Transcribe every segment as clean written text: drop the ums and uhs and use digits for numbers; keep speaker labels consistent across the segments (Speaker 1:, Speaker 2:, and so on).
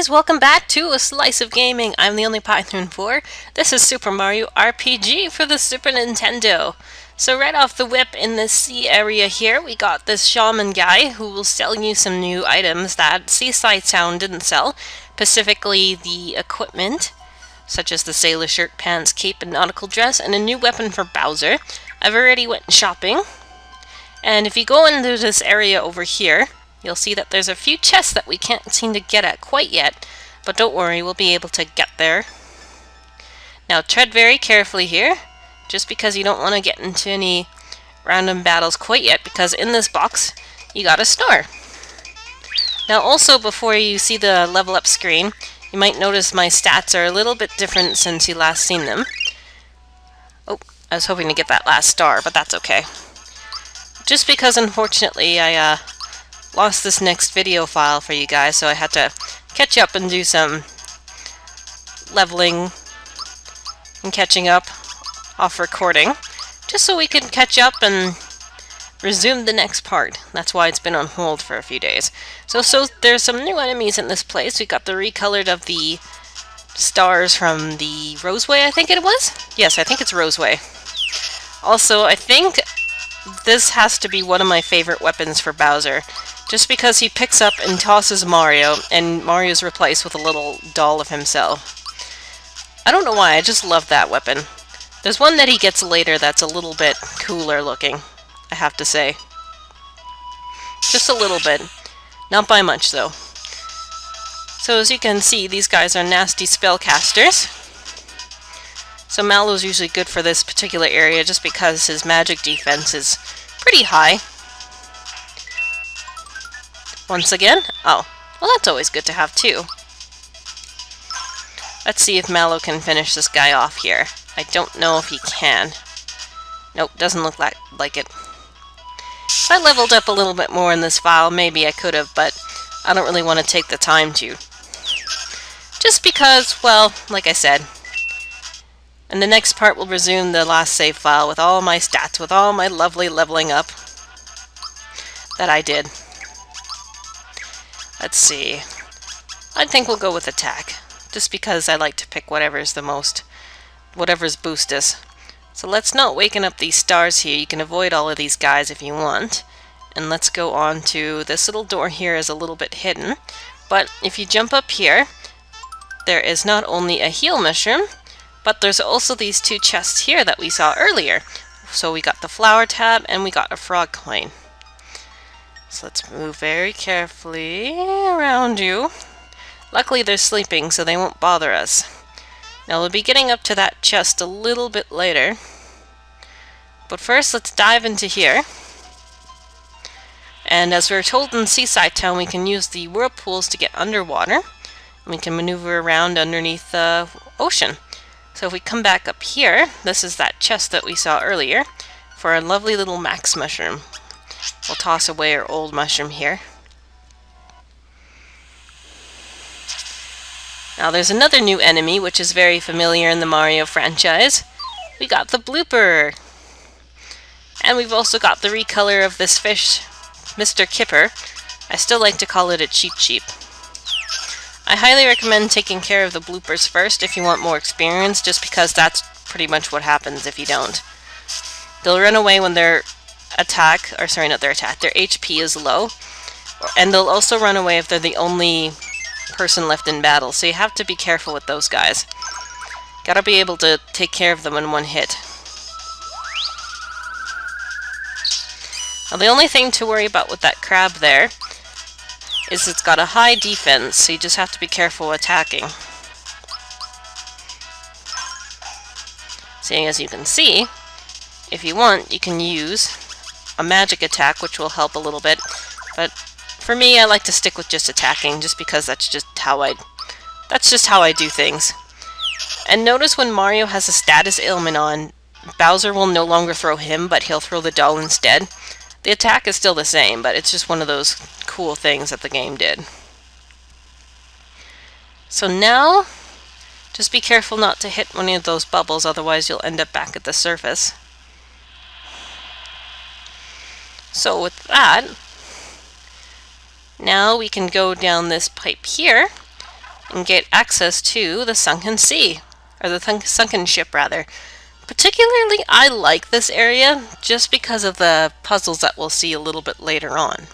Speaker 1: guys, welcome back to A Slice of Gaming. I'm the only Python 4. This is Super Mario RPG for the Super Nintendo. So right off the whip in this sea area here, we got this shaman guy who will sell you some new items that Seaside Town didn't sell, specifically the equipment, such as the sailor shirt, pants, cape, and nautical dress, and a new weapon for Bowser. I've already went shopping, and if you go into this area over here, you'll see that there's a few chests that we can't seem to get at quite yet, but don't worry, we'll be able to get there. Now tread very carefully here, just because you don't want to get into any random battles quite yet, because in this box, you got a star. Now also, before you see the level up screen, you might notice my stats are a little bit different since you last seen them. Oh, I was hoping to get that last star, but that's okay. Just because, unfortunately, I lost this next video file for you guys, so I had to catch up and do some leveling and catching up off recording, just so we can catch up and resume the next part. That's why it's been on hold for a few days. So there's some new enemies in this place. We got the recolored of the stars from the Roseway, I think it was? Yes, I think it's Roseway. Also, I think this has to be one of my favorite weapons for Bowser, just because he picks up and tosses Mario, and Mario's replaced with a little doll of himself. I don't know why, I just love that weapon. There's one that he gets later that's a little bit cooler looking, I have to say. Just a little bit. Not by much, though. So as you can see, these guys are nasty spellcasters. So Mallow's usually good for this particular area just because his magic defense is pretty high. Once again? Oh, well that's always good to have too. Let's see if Mallow can finish this guy off here. I don't know if he can. Nope, doesn't look like it. If I leveled up a little bit more in this file, maybe I could have, but I don't really want to take the time to. Just because, well, like I said, in the next part we'll resume the last save file with all my stats, with all my lovely leveling up that I did. Let's see. I think we'll go with attack, just because I like to pick whatever's boost is. So let's not waken up these stars here. You can avoid all of these guys if you want. And let's go on to this little door here is a little bit hidden. But if you jump up here, there is not only a heal mushroom, but there's also these two chests here that we saw earlier. So we got the flower tab and we got a frog coin. So let's move very carefully around you. Luckily they're sleeping, so they won't bother us. Now we'll be getting up to that chest a little bit later. But first let's dive into here. And as we were told in Seaside Town, we can use the whirlpools to get underwater. And we can maneuver around underneath the ocean. So if we come back up here, this is that chest that we saw earlier for a lovely little max mushroom. We'll toss away our old mushroom here. Now there's another new enemy which is very familiar in the Mario franchise. We got the blooper. And we've also got the recolor of this fish, Mr. Kipper. I still like to call it a Cheep Cheep. I highly recommend taking care of the bloopers first if you want more experience, just because that's pretty much what happens if you don't. They'll run away when their attack, or sorry, not their attack, their HP is low, and they'll also run away if they're the only person left in battle, so you have to be careful with those guys. Gotta be able to take care of them in one hit. Now the only thing to worry about with that crab there is it's got a high defense, so you just have to be careful attacking. Seeing as you can see, if you want, you can use a magic attack, which will help a little bit, but for me, I like to stick with just attacking, just because that's just how I do things. And notice when Mario has a status ailment on, Bowser will no longer throw him, but he'll throw the doll instead. The attack is still the same, but it's just one of those cool things that the game did. So now, just be careful not to hit one of those bubbles, otherwise you'll end up back at the surface. So with that, now we can go down this pipe here, and get access to the sunken sea, or the sunken ship rather. Particularly, I like this area just because of the puzzles that we'll see a little bit later on.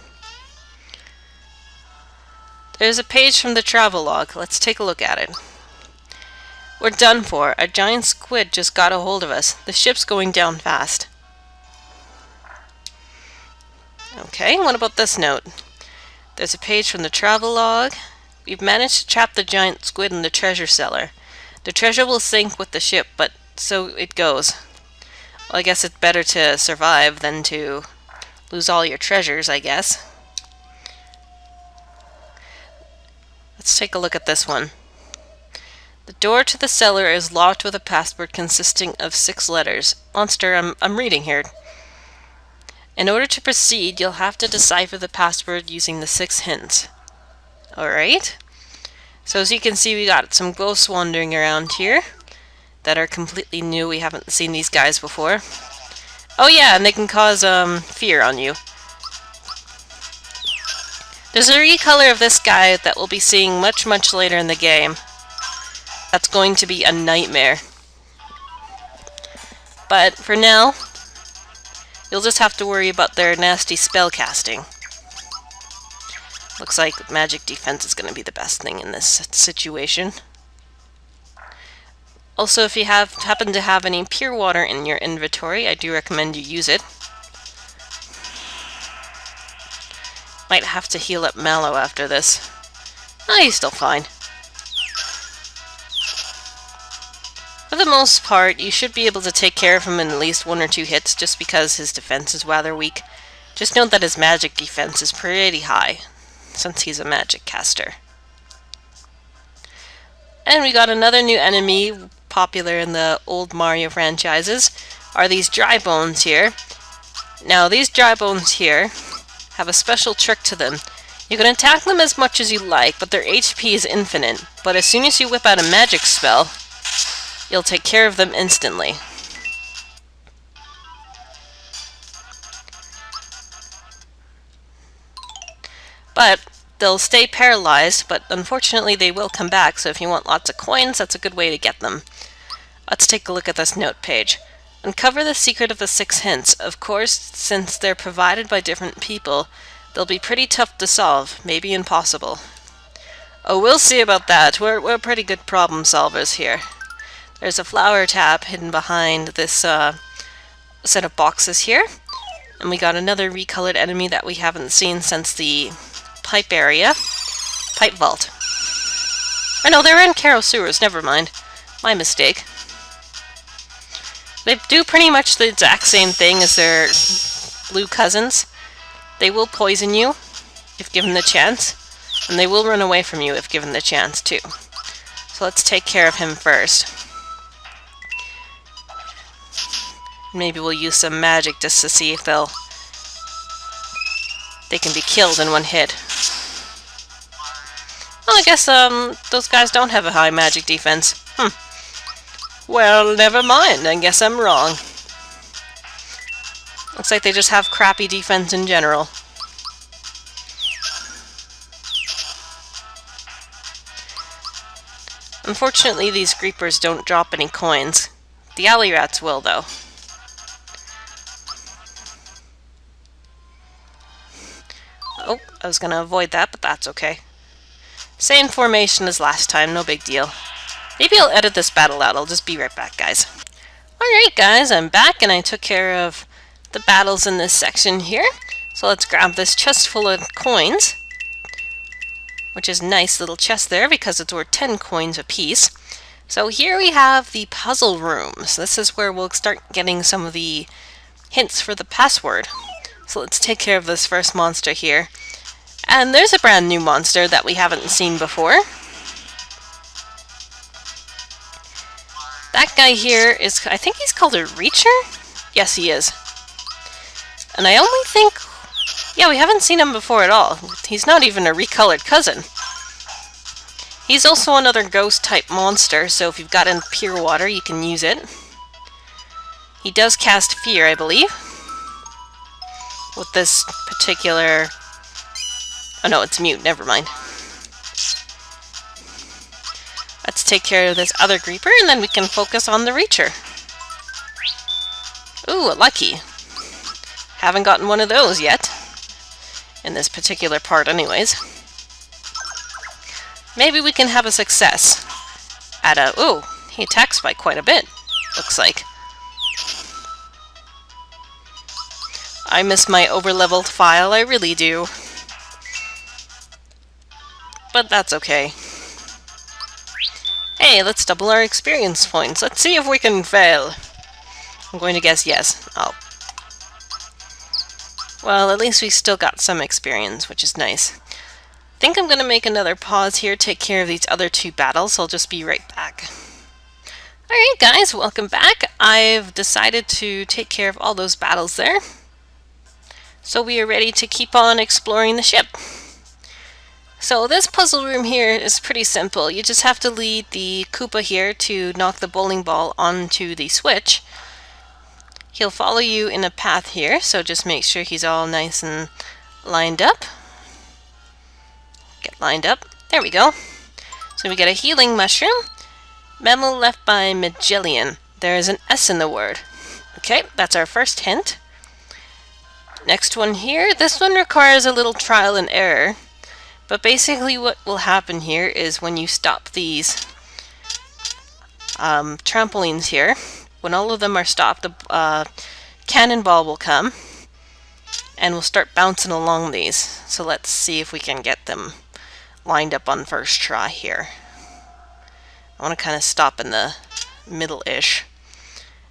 Speaker 1: There's a page from the travelogue. Let's take a look at it. We're done for. A giant squid just got a hold of us. The ship's going down fast. Okay, what about this note? There's a page from the travelogue. We've managed to trap the giant squid in the treasure cellar. The treasure will sink with the ship, but so it goes. Well, I guess it's better to survive than to lose all your treasures, I guess. Let's take a look at this one. The door to the cellar is locked with a password consisting of 6 letters. Monster, I'm reading here. In order to proceed, you'll have to decipher the password using the 6 hints. Alright. So as you can see, we got some ghosts wandering around here that are completely new. We haven't seen these guys before. Oh yeah, and they can cause fear on you. There's a recolor of this guy that we'll be seeing much later in the game. That's going to be a nightmare. But for now, you'll just have to worry about their nasty spell casting. Looks like magic defense is going to be the best thing in this situation. Also, if you happen to have any pure water in your inventory, I do recommend you use it. Might have to heal up Mallow after this. Oh, he's still fine. For the most part, you should be able to take care of him in at least 1 or 2 hits, just because his defense is rather weak. Just note that his magic defense is pretty high, since he's a magic caster. And we got another new enemy, popular in the old Mario franchises, are these dry bones here. Now, these dry bones here have a special trick to them. You can attack them as much as you like, but their HP is infinite. But as soon as you whip out a magic spell, you'll take care of them instantly. But they'll stay paralyzed, but unfortunately they will come back, so if you want lots of coins, that's a good way to get them. Let's take a look at this note page. Uncover the secret of the 6 hints. Of course, since they're provided by different people, they'll be pretty tough to solve, maybe impossible. Oh, we'll see about that. We're pretty good problem solvers here. There's a flower tap hidden behind this set of boxes here. And we got another recolored enemy that we haven't seen since the pipe area. Pipe vault. Oh no, they're in Carol Sewers, never mind. My mistake. They do pretty much the exact same thing as their blue cousins. They will poison you if given the chance, and they will run away from you if given the chance too. So let's take care of him first. Maybe we'll use some magic just to see if they can be killed in 1 hit. Well, I guess those guys don't have a high magic defense. Well, never mind. I guess I'm wrong. Looks like they just have crappy defense in general. Unfortunately, these creepers don't drop any coins. The alley rats will, though. Oh, I was gonna avoid that, but that's okay. Same formation as last time, no big deal. Maybe I'll edit this battle out. I'll just be right back, guys. Alright, guys, I'm back, and I took care of the battles in this section here. So let's grab this chest full of coins, which is a nice little chest there because it's worth 10 coins apiece. So here we have the puzzle rooms. This is where we'll start getting some of the hints for the password. So let's take care of this first monster here. And there's a brand new monster that we haven't seen before. That guy here is, I think he's called a Reacher? Yes, he is. And I only think, yeah, we haven't seen him before at all. He's not even a recolored cousin. He's also another ghost-type monster, so if you've got in pure water, you can use it. He does cast fear, I believe. With this particular... Oh no, it's mute, never mind. let's take care of this other creeper, and then we can focus on the reacher. Ooh, a lucky. Haven't gotten one of those yet. In this particular part anyways. Maybe we can have a success at a... Ooh, he attacks by quite a bit, looks like. I miss my over-leveled file, I really do. But that's okay. Hey, let's double our experience points. Let's see if we can fail. I'm going to guess yes. Oh. Well, at least we still got some experience, which is nice. I think I'm going to make another pause here, take care of these other two battles, so I'll just be right back. Alright guys, welcome back. I've decided to take care of all those battles there. So we are ready to keep on exploring the ship. So this puzzle room here is pretty simple. You just have to lead the Koopa here to knock the bowling ball onto the switch. He'll follow you in a path here, so just make sure he's all nice and lined up. Get lined up. There we go. So we get a healing mushroom. Memo left by Magellan. There is an S in the word. Okay, that's our first hint. Next one here. This one requires a little trial and error. But basically what will happen here is when you stop these trampolines here, when all of them are stopped, the cannonball will come and we'll start bouncing along these. So let's see if we can get them lined up on first try here. I want to kind of stop in the middle-ish.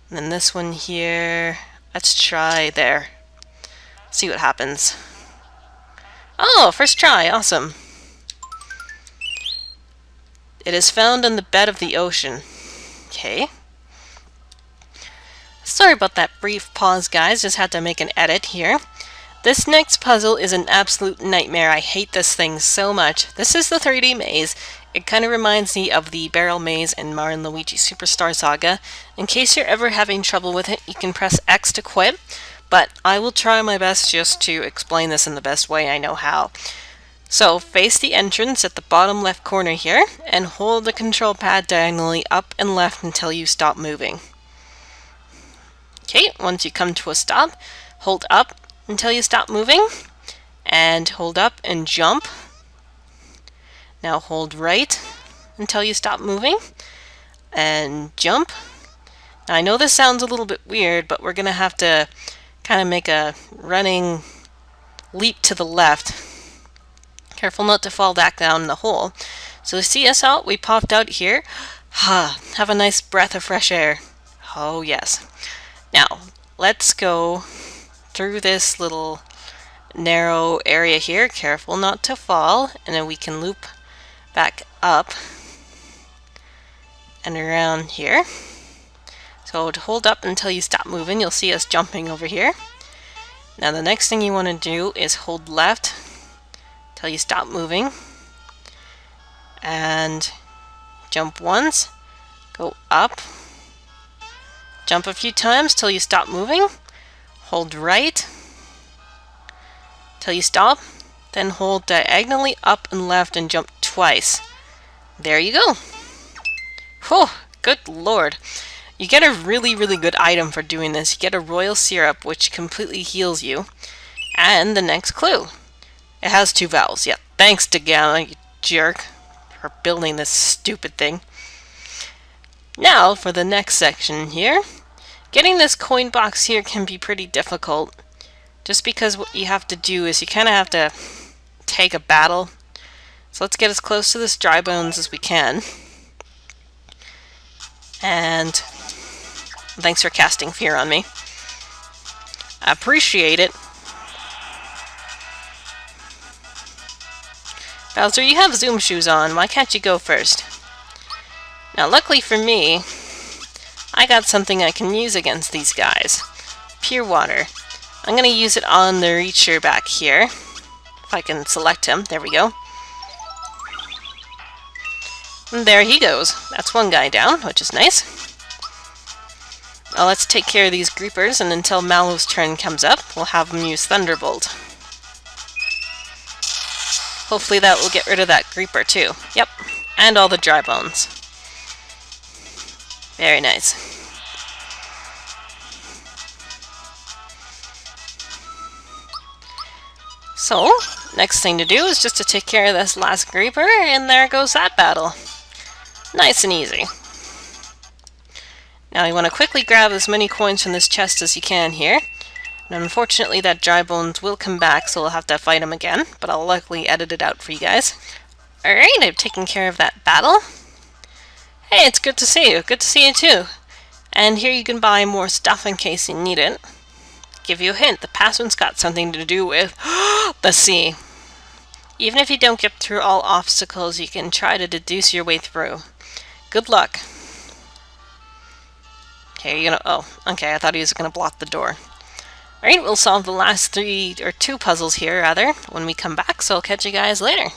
Speaker 1: And then this one here, let's try there. See what happens. Oh, first try, awesome. It is found on the bed of the ocean. Okay. Sorry about that brief pause, guys. Just had to make an edit here. This next puzzle is an absolute nightmare. I hate this thing so much. This is the 3D maze. It kind of reminds me of the barrel maze in Mario & Luigi Superstar Saga. In case you're ever having trouble with it, you can press X to quit. But I will try my best just to explain this in the best way I know how. So face the entrance at the bottom left corner here and hold the control pad diagonally up and left until you stop moving. Okay, once you come to a stop, hold up until you stop moving and hold up and jump. Now hold right until you stop moving and jump. Now I know this sounds a little bit weird, but we're going to have to kind of make a running leap to the left. Careful not to fall back down in the hole. So see us out? We popped out here. Have a nice breath of fresh air. Oh yes. Now let's go through this little narrow area here. Careful not to fall. And then we can loop back up and around here. So to hold up until you stop moving, you'll see us jumping over here. Now the next thing you want to do is hold left until you stop moving. And jump once, go up, jump a few times till you stop moving, hold right till you stop, then hold diagonally up and left and jump twice. There you go. Whew, good lord. You get a really, really good item for doing this. You get a royal syrup, which completely heals you. And the next clue. It has 2 vowels. Yeah, thanks to Gamma, you jerk, for building this stupid thing. Now, for the next section here. Getting this coin box here can be pretty difficult. Just because what you have to do is you kind of have to take a battle. So let's get as close to this dry bones as we can. And thanks for casting fear on me. I appreciate it. Bowser, you have zoom shoes on. Why can't you go first? Now, luckily for me, I got something I can use against these guys. Pure water. I'm going to use it on the Reacher back here. If I can select him. There we go. And there he goes. That's one guy down, which is nice. Well, let's take care of these creepers, and until Mallow's turn comes up, we'll have him use Thunderbolt. Hopefully that will get rid of that creeper too. Yep, and all the dry bones. Very nice. So, next thing to do is just to take care of this last creeper, and there goes that battle. Nice and easy. Now you want to quickly grab as many coins from this chest as you can here. And unfortunately that dry bones will come back, so we'll have to fight him again, but I'll luckily edit it out for you guys. Alright, I've taken care of that battle. Hey, it's good to see you. Good to see you too. And here you can buy more stuff in case you need it. Give you a hint, the past one's got something to do with the sea. Even if you don't get through all obstacles, you can try to deduce your way through. Good luck. Okay, you're gonna... oh, okay, I thought he was gonna block the door. Alright, we'll solve the last two puzzles here, rather, when we come back, so I'll catch you guys later.